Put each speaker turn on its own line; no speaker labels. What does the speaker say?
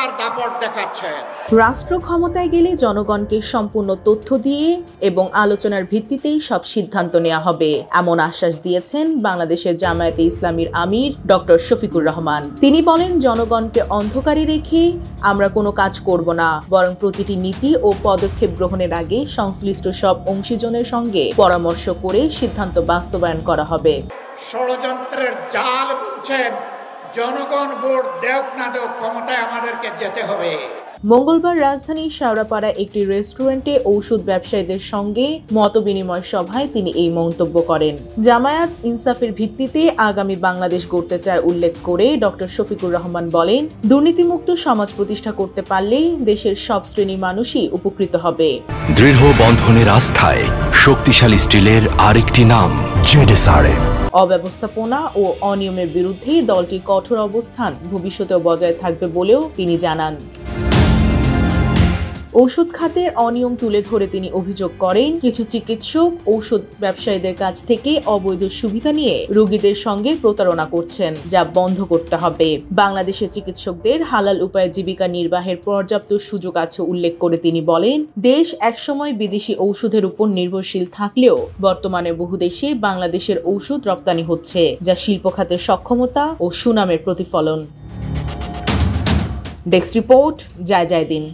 প্রকার দাপট দেখাচ্ছেন।
রাষ্ট্র ক্ষমতায় গেলে জনগণকে সম্পূর্ণ তথ্য দিয়ে এবং আলোচনার ভিত্তিতেই সব সিদ্ধান্ত নেওয়া হবে, এমন আশ্বাস দিয়েছেন বাংলাদেশের জামায়াতে ইসলামীর আমির ডক্টর শফিকুর রহমান। তিনি বলেন, জনগণকে অন্ধকারে রেখে আমরা কোনো কাজ করব না, বরং প্রতিটি নীতি ও পদক্ষেপ গ্রহণের আগে সংশ্লিষ্ট সব অংশীজনের সঙ্গে পরামর্শ করে সিদ্ধান্ত বাস্তবায়ন করা হবে।
ষড়যন্ত্রের জাল বুনছেন, জনগণ ভোট দেওক না দেওক ক্ষমতায় আমাদেরকে যেতে হবে।
মঙ্গলবার রাজধানীর শেওড়াপাড়া একটি রেস্টুরেন্টে ঔষধ ব্যবসায়ীদের সঙ্গে মতবিনিময় সভায় তিনি এই মন্তব্য করেন। জামায়াত ইনসাফের ভিত্তিতে আগামী বাংলাদেশ গড়তে চায় উল্লেখ করে ডক্টর শফিকুর রহমান বলেন, দুর্নীতিমুক্ত সমাজ প্রতিষ্ঠা করতে পারলেই দেশের সব শ্রেণীর মানুষই উপকৃত হবে।
দৃঢ় বন্ধনের আস্থায় শক্তিশালী স্টিলের আরেকটি নাম জেডএসআরএম।
অব্যবস্থাপনা ও অনিয়মের বিরুদ্ধে দলটির কঠোর অবস্থান ভবিষ্যতেও বজায় থাকবে বলেও তিনি জানান। ঔষধ খাতের অনিয়ম তুলে ধরে তিনি অভিযোগ করেন, কিছু চিকিৎসক ঔষধ ব্যবসায়ীদের কাছ থেকে অবৈধ সুবিধা নিয়ে রোগীদের সঙ্গে প্রতারণা করছেন, যা বন্ধ করতে হবে। বাংলাদেশের চিকিৎসকদের হালাল উপায়ে জীবিকা নির্বাহের পর্যাপ্ত সুযোগ আছে উল্লেখ করে তিনি বলেন, দেশ একসময় বিদেশি ঔষধের উপর নির্ভরশীল থাকলেও বর্তমানে বহু দেশে বাংলাদেশের ঔষধ রপ্তানি হচ্ছে, যা শিল্প খাতের সক্ষমতা ও সুনামের প্রতিফলন। ডেস্ক রিপোর্ট, জয় দিন।